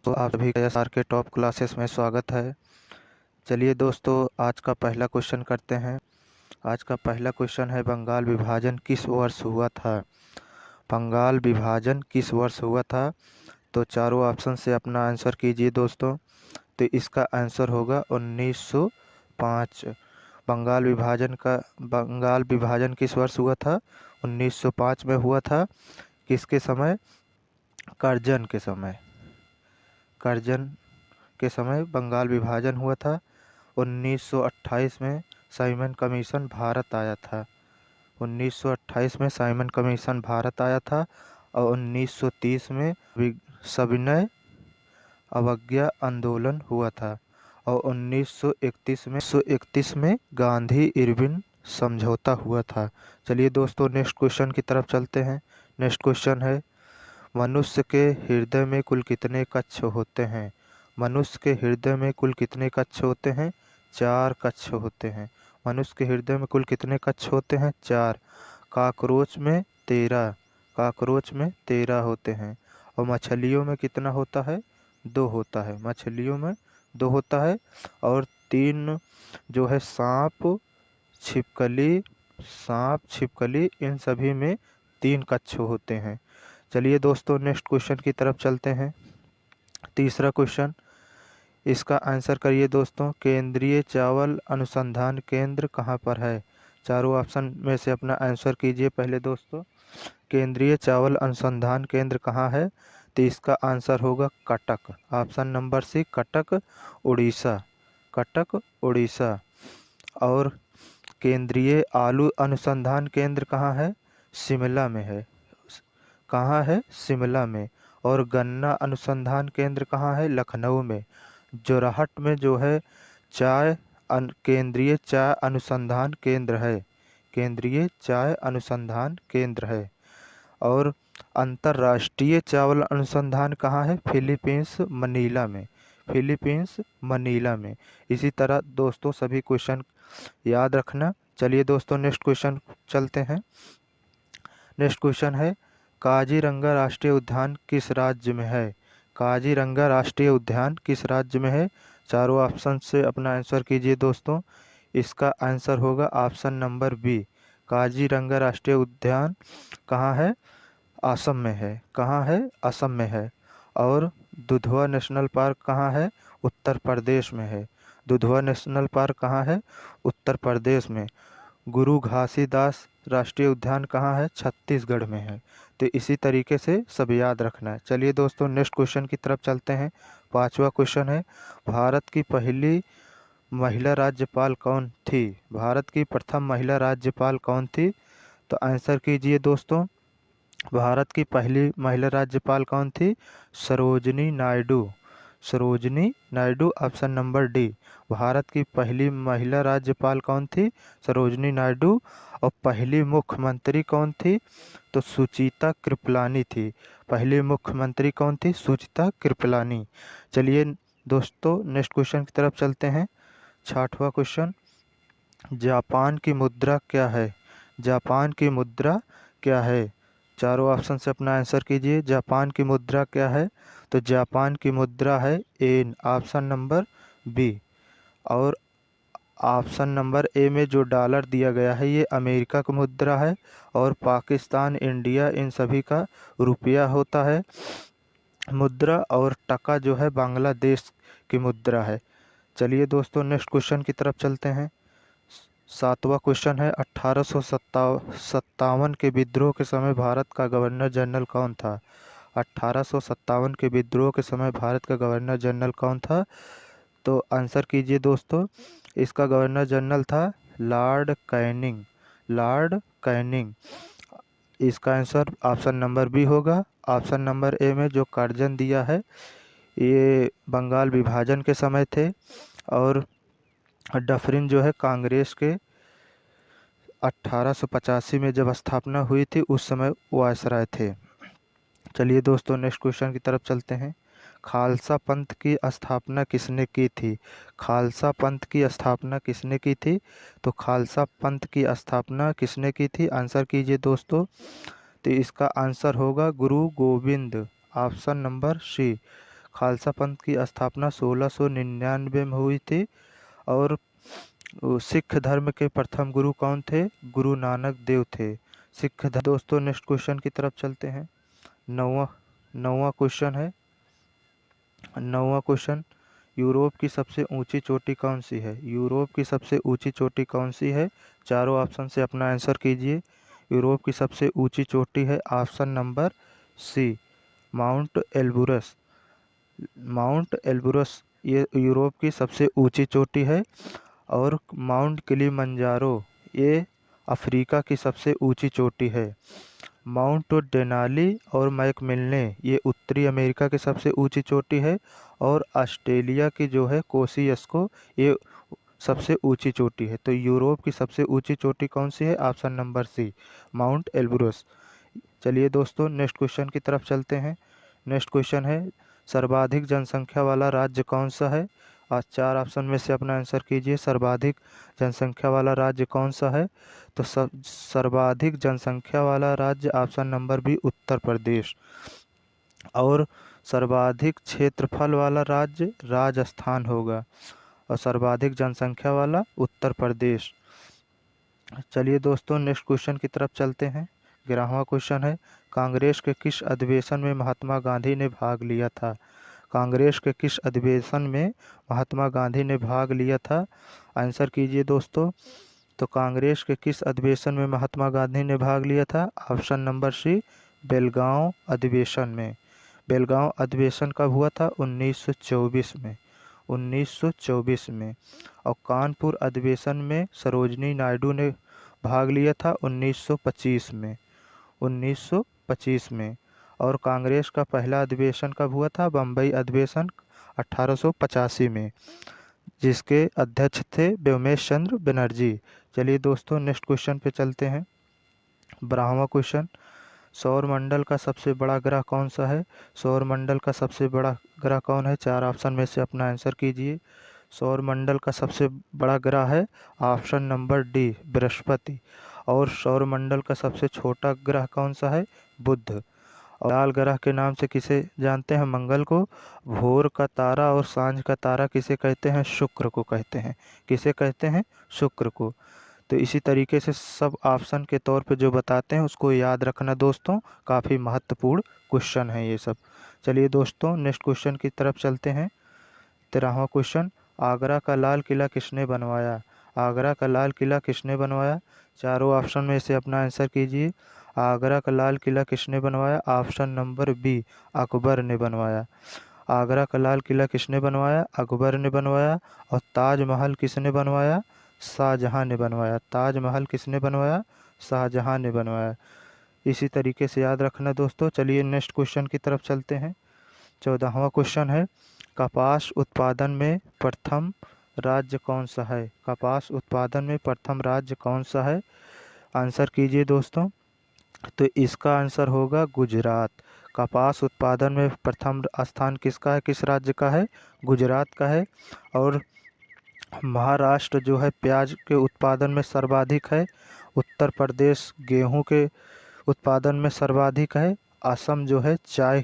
तो आप सभी का एसआर के टॉप क्लासेस में स्वागत है। चलिए दोस्तों, आज का पहला क्वेश्चन करते हैं। आज का पहला क्वेश्चन है, बंगाल विभाजन किस वर्ष हुआ था? बंगाल विभाजन किस वर्ष हुआ था? तो चारों ऑप्शन से अपना आंसर कीजिए दोस्तों। तो इसका आंसर होगा 1905। बंगाल विभाजन किस वर्ष हुआ था? 1905 में हुआ था। किसके समय? कर्जन के समय। कर्जन के समय बंगाल विभाजन हुआ था। 1928 में साइमन कमीशन भारत आया था। 1928 में साइमन कमीशन भारत आया था और 1930 में सविनय अवज्ञा आंदोलन हुआ था और 1931 में गांधी इरविन समझौता हुआ था। चलिए दोस्तों, नेक्स्ट क्वेश्चन की तरफ चलते हैं। नेक्स्ट क्वेश्चन है, मनुष्य के हृदय में कुल कितने कक्ष होते हैं? मनुष्य के हृदय में कुल कितने कक्ष होते हैं? 4 कक्ष होते हैं। मनुष्य के हृदय में कुल कितने कक्ष होते हैं? 4। काकरोच में 13। काकरोच में 13 होते हैं। और मछलियों में कितना होता है? 2 होता है। मछलियों में 2 होता है। और 3 जो है सांप छिपकली इन सभी में 3 कक्ष होते हैं। चलिए दोस्तों, नेक्स्ट क्वेश्चन की तरफ चलते हैं। तीसरा क्वेश्चन, इसका आंसर करिए दोस्तों। केंद्रीय चावल अनुसंधान केंद्र कहाँ पर है? चारों ऑप्शन में से अपना आंसर कीजिए पहले दोस्तों। केंद्रीय चावल अनुसंधान केंद्र कहाँ है? तो इसका आंसर होगा Cuttack. Option number C, Cuttack, Odisha. Cuttack, Odisha. और केंद्रीय आलू अनुसंधान केंद्र कहाँ है? शिमला में है। कहाँ है? शिमला में। और गन्ना अनुसंधान केंद्र कहाँ है? लखनऊ में। जोरहाट में जो है केंद्रीय चाय अनुसंधान केंद्र है। केंद्रीय चाय अनुसंधान केंद्र है। और अंतर्राष्ट्रीय चावल अनुसंधान कहाँ है? फिलीपींस, मनीला में। फिलीपींस, मनीला में। इसी तरह दोस्तों सभी क्वेश्चन याद रखना। चलिए दोस्तों, नेक्स्ट क्वेश्चन चलते हैं। नेक्स्ट क्वेश्चन है, काजीरंगा राष्ट्रीय उद्यान किस राज्य में है? काजीरंगा राष्ट्रीय उद्यान किस राज्य में है? चारों ऑप्शन से अपना आंसर कीजिए दोस्तों। इसका आंसर होगा ऑप्शन नंबर बी। काजीरंगा राष्ट्रीय उद्यान कहाँ है? असम में है। कहाँ है? असम में है। और दुधवा नेशनल पार्क कहाँ है? उत्तर प्रदेश में है। दुधवा नेशनल पार्क कहाँ है? उत्तर प्रदेश में। गुरु घासीदास राष्ट्रीय उद्यान कहाँ है? छत्तीसगढ़ में है। तो इसी तरीके से सब याद रखना है। चलिए दोस्तों, नेक्स्ट क्वेश्चन की तरफ चलते हैं। पांचवा क्वेश्चन है, भारत की पहली महिला राज्यपाल कौन थी? भारत की प्रथम महिला राज्यपाल कौन थी? तो आंसर कीजिए दोस्तों। भारत की पहली महिला राज्यपाल कौन थी? Sarojini Naidu. Sarojini Naidu, option number D. Bharat की पहली महिला राज्यपाल कौन थी? सरोजनी नायडू। और पहली मुख्यमंत्री कौन थी? तो सुचिता कृपलानी थी। पहली मुख्यमंत्री कौन थी? सुचिता कृपलानी। चलिए दोस्तों, नेक्स्ट क्वेश्चन की तरफ चलते हैं। छठवां क्वेश्चन, जापान की मुद्रा क्या है? जापान की मुद्रा क्या है? चारों ऑप्शन से अपना आंसर कीजिए। जापान की मुद्रा क्या है? तो जापान की मुद्रा है येन, ऑप्शन नंबर बी। और ऑप्शन नंबर ए में जो डॉलर दिया गया है ये अमेरिका का मुद्रा है। और पाकिस्तान, इंडिया इन सभी का रुपया होता है मुद्रा। और टका जो है बांग्लादेश की मुद्रा है। चलिए दोस्तों, नेक्स्ट क्वेश्चन की तरफ चलते हैं। सातवां क्वेश्चन है, 1857 के विद्रोह के समय भारत का गवर्नर जनरल कौन था? 1857 के विद्रोह के समय भारत का गवर्नर जनरल कौन था? तो आंसर कीजिए दोस्तों। इसका गवर्नर जनरल था लॉर्ड कैनिंग। Lord Canning. इसका आंसर ऑप्शन नंबर बी होगा। ऑप्शन नंबर ए में जो कर्जन दिया है ये बंगाल विभाजन के समय थे। और डफरिन जो है कांग्रेस के 1885 में जब स्थापना हुई थी उस समय वायसराय थे। चलिए दोस्तों, नेक्स्ट क्वेश्चन की तरफ चलते हैं। खालसा पंथ की स्थापना किसने की थी? खालसा पंथ की स्थापना किसने की थी? तो खालसा पंथ की स्थापना किसने की थी? आंसर कीजिए दोस्तों। तो इसका आंसर होगा Guru Gobind, option number C. Khalsa Panth की स्थापना 1699 में हुई थी। और सिख धर्म के प्रथम गुरु कौन थे? गुरु नानक देव थे। सिख धर्म। दोस्तों नेक्स्ट क्वेश्चन की तरफ चलते हैं। नौवां नौवां क्वेश्चन है। नौवां क्वेश्चन, यूरोप की सबसे ऊंची चोटी कौन सी है? यूरोप की सबसे ऊंची चोटी कौन सी है? चारों ऑप्शन से अपना आंसर कीजिए। यूरोप की सबसे ऊंची चोटी है option number C, Mount Elbrus. Mount Elbrus ये यूरोप की सबसे ऊंची चोटी है। और माउंट किलिमंजारो ये अफ्रीका की सबसे ऊंची चोटी है। माउंट डेनाली और मैकमिलने ये उत्तरी अमेरिका की सबसे ऊंची चोटी है। और ऑस्ट्रेलिया की जो है कोसियस्को ये सबसे ऊंची चोटी है। तो यूरोप की सबसे ऊंची चोटी कौन सी है? Option number C, Mount Elbrus. चलिए दोस्तों नेक्स्ट क्वेश्चन की तरफ चलते हैं। नेक्स्ट क्वेश्चन है, सर्वाधिक जनसंख्या वाला राज्य कौन सा है? आज चार ऑप्शन में से अपना आंसर कीजिए। सर्वाधिक जनसंख्या वाला राज्य कौन सा है? तो सर्वाधिक जनसंख्या वाला राज्य option number B, Uttar Pradesh. और सर्वाधिक क्षेत्रफल वाला राज्य राजस्थान होगा। और सर्वाधिक जनसंख्या वाला उत्तर प्रदेश। चलिए दोस्तों नेक्स्ट क्वेश्चन की तरफ चलते हैं। 11वां क्वेश्चन है, कांग्रेस के किस अधिवेशन में महात्मा गांधी ने भाग लिया था? कांग्रेस के किस अधिवेशन में महात्मा गांधी ने भाग लिया था? आंसर कीजिए दोस्तों। तो कांग्रेस के किस अधिवेशन में महात्मा गांधी ने भाग लिया था? ऑप्शन नंबर सी, बेलगांव अधिवेशन में। बेलगांव अधिवेशन कब हुआ था? 1924 में। 1924 में। और कानपुर अधिवेशन में सरोजनी नायडू ने भाग लिया था 1925 में। 1925 में। और कांग्रेस का पहला अधिवेशन कब हुआ था? बम्बई अधिवेशन 1885 में, जिसके अध्यक्ष थे व्योमेश चंद्र बनर्जी। चलिए दोस्तों नेक्स्ट क्वेश्चन पे चलते हैं। 12वां क्वेश्चन, सौरमंडल का सबसे बड़ा ग्रह कौन सा है? सौरमंडल का सबसे बड़ा ग्रह कौन है? चार ऑप्शन में से अपना आंसर कीजिए। सौरमंडल का सबसे बड़ा ग्रह है ऑप्शन नंबर डी, बृहस्पति। और सौरमंडल का सबसे छोटा ग्रह कौन सा है? बुध। और लाल ग्रह के नाम से किसे जानते हैं? मंगल को। भोर का तारा और सांझ का तारा किसे कहते हैं? शुक्र को कहते हैं। किसे कहते हैं? शुक्र को। तो इसी तरीके से सब ऑप्शन के तौर पे जो बताते हैं उसको याद रखना दोस्तों, काफ़ी महत्वपूर्ण क्वेश्चन है ये सब। चलिए दोस्तों नेक्स्ट क्वेश्चन की तरफ चलते हैं। 13वां क्वेश्चन, आगरा का लाल किला किसने बनवाया? आगरा का लाल किला किसने बनवाया? चारों ऑप्शन में से अपना आंसर कीजिए। आगरा का लाल किला किसने बनवाया? ऑप्शन नंबर बी, अकबर ने बनवाया। आगरा का लाल किला किसने बनवाया? अकबर ने बनवाया। और ताजमहल किसने बनवाया? शाहजहां ने बनवाया। ताजमहल किसने बनवाया? शाहजहां ने बनवाया। इसी तरीके से याद रखना दोस्तों। चलिए नेक्स्ट क्वेश्चन की तरफ चलते हैं। 14वां क्वेश्चन है, कपास उत्पादन में प्रथम राज्य कौन सा है? कपास उत्पादन में प्रथम राज्य कौन सा है? आंसर कीजिए दोस्तों। तो इसका आंसर होगा गुजरात। कपास उत्पादन में प्रथम स्थान किसका है? किस राज्य का है? गुजरात का है। और महाराष्ट्र जो है प्याज के उत्पादन में सर्वाधिक है। उत्तर प्रदेश गेहूं के उत्पादन में सर्वाधिक है। असम जो है चाय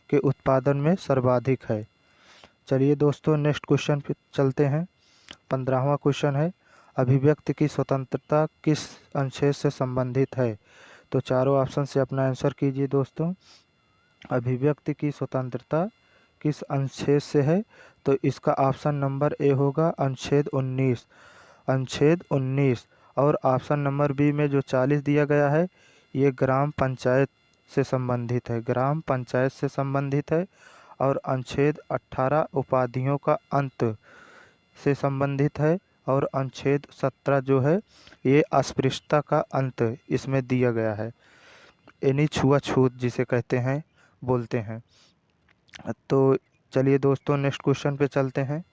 के उत्पादन में सर्वाधिक है। चलिए दोस्तों नेक्स्ट क्वेश्चन पे चलते हैं। 15वां क्वेश्चन है, अभिव्यक्ति की स्वतंत्रता किस अनुच्छेद से संबंधित है? तो चारों ऑप्शन से अपना आंसर कीजिए दोस्तों। अभिव्यक्ति की स्वतंत्रता किस अनुच्छेद से है? तो इसका ऑप्शन नंबर ए होगा अनुच्छेद 19। अनुच्छेद 19। और ऑप्शन नंबर बी में जो 40 दिया गया है ये ग्राम पंचायत से संबंधित है। ग्राम पंचायत से संबंधित है। और अनुच्छेद 18 उपाधियों का अंत से संबंधित है। और अनुच्छेद 17 जो है ये अस्पृश्यता का अंत इसमें दिया गया है, यानी छुआछूत जिसे कहते हैं, बोलते हैं। तो चलिए दोस्तों नेक्स्ट क्वेश्चन पे चलते हैं।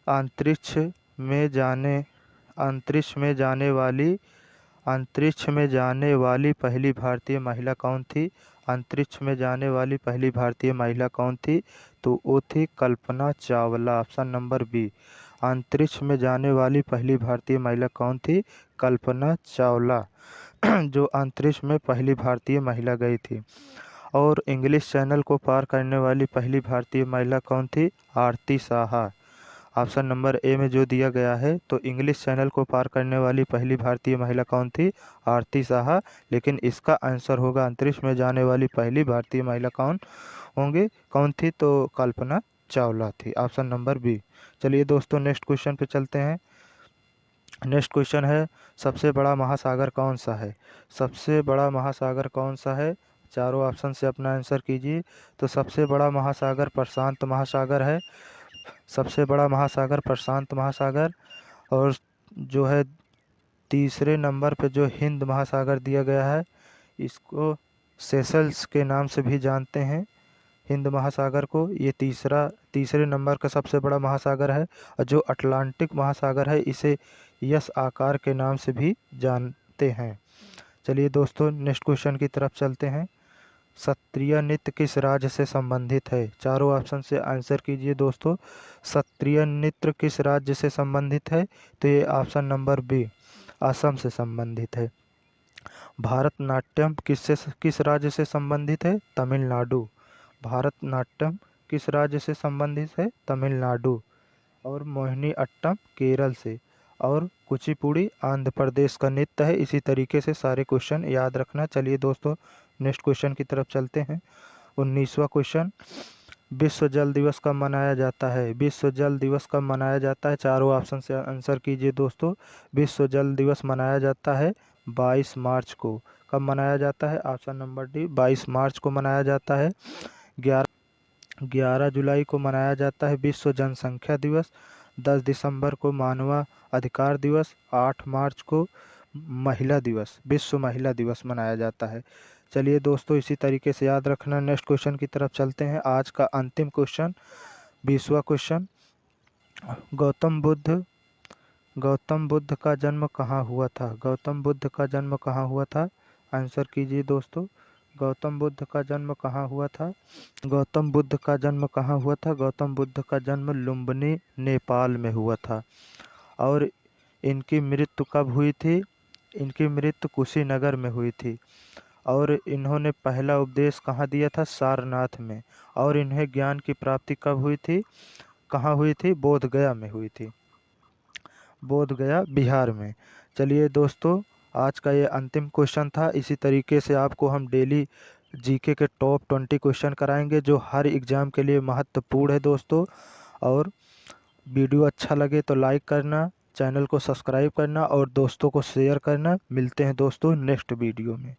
अंतरिक्ष में जाने अंतरिक्ष में जाने वाली अंतरिक्ष में जाने वाली पहली भारतीय महिला कौन थी? अंतरिक्ष में जाने वाली पहली भारतीय महिला कौन थी? तो वो थी Kalpana Chawla. Option number B, अंतरिक्ष में जाने वाली पहली भारतीय महिला कौन थी? कल्पना चावला जो अंतरिक्ष में पहली भारतीय महिला गई थी। और इंग्लिश चैनल को पार करने वाली पहली भारतीय महिला कौन थी? आरती साहा। ऑप्शन नंबर ए में जो दिया गया है, तो इंग्लिश चैनल को पार करने वाली पहली भारतीय महिला कौन थी? आरती साहा। लेकिन इसका आंसर होगा अंतरिक्ष में जाने वाली पहली भारतीय महिला कौन थी? तो कल्पना चावला थी। Option number B. चलिए दोस्तों, नेक्स्ट क्वेश्चन पे चलते हैं। नेक्स्ट क्वेश्चन है, सबसे बड़ा महासागर कौन सा है? सबसे बड़ा महासागर कौन सा है? चारों ऑप्शन से अपना आंसर कीजिए। तो सबसे बड़ा महासागर प्रशांत महासागर है। सबसे बड़ा महासागर प्रशांत महासागर। और जो है तीसरे नंबर पे जो हिंद महासागर दिया गया है, इसको सेशल्स के नाम से भी जानते हैं, हिंद महासागर को। ये तीसरे नंबर का सबसे बड़ा महासागर है। और जो अटलांटिक महासागर है, इसे यस आकार के नाम से भी जानते हैं। चलिए दोस्तों, नेक्स्ट क्वेश्चन की तरफ चलते हैं। सत्रिय नृत्य किस राज्य से संबंधित है? चारों ऑप्शन से आंसर कीजिए दोस्तों। सत्रिय नृत्य किस राज्य से संबंधित है? तो ये ऑप्शन नंबर बी, असम से संबंधित है। भारतनाट्यम किस राज्य से संबंधित है? तमिलनाडु। भारतनाट्यम किस राज्य से संबंधित है? तमिलनाडु। और मोहिनी अट्टम केरल से। और कुचिपुड़ी आंध्र प्रदेश का नृत्य है। इसी तरीके से सारे क्वेश्चन याद रखना। चलिए दोस्तों, नेक्स्ट क्वेश्चन की तरफ चलते हैं। 19वां क्वेश्चन, विश्व जल दिवस कब मनाया जाता है? विश्व जल दिवस कब मनाया जाता है? चारों ऑप्शन से आंसर कीजिए दोस्तों। विश्व जल दिवस मनाया जाता है 22 मार्च को। कब मनाया जाता है? ऑप्शन नंबर डी, 22 मार्च को मनाया जाता है। 11 जुलाई को मनाया जाता है विश्व जनसंख्या दिवस। 10 दिसंबर को मानव अधिकार दिवस। 8 मार्च को महिला दिवस, विश्व महिला दिवस मनाया जाता है। चलिए दोस्तों, इसी तरीके से याद रखना। नेक्स्ट क्वेश्चन की तरफ चलते हैं। आज का अंतिम क्वेश्चन, 20वां क्वेश्चन, गौतम बुद्ध का जन्म कहाँ हुआ था? गौतम बुद्ध का जन्म कहाँ हुआ था? आंसर कीजिए दोस्तों। गौतम बुद्ध का जन्म कहाँ हुआ था? गौतम बुद्ध का जन्म कहाँ हुआ था? गौतम बुद्ध का जन्म लुम्बिनी, नेपाल में हुआ था। और इनकी मृत्यु कब हुई थी? इनकी मृत्यु कुशीनगर में हुई थी। और इन्होंने पहला उपदेश कहाँ दिया था? सारनाथ में। और इन्हें ज्ञान की प्राप्ति कब हुई थी? कहाँ हुई थी? बोधगया में हुई थी। बोधगया बिहार में। चलिए दोस्तों, आज का ये अंतिम क्वेश्चन था। इसी तरीके से आपको हम डेली जीके के टॉप 20 क्वेश्चन कराएंगे, जो हर एग्ज़ाम के लिए महत्वपूर्ण है दोस्तों। और वीडियो अच्छा लगे तो लाइक करना, चैनल को सब्सक्राइब करना और दोस्तों को शेयर करना। मिलते हैं दोस्तों नेक्स्ट वीडियो में।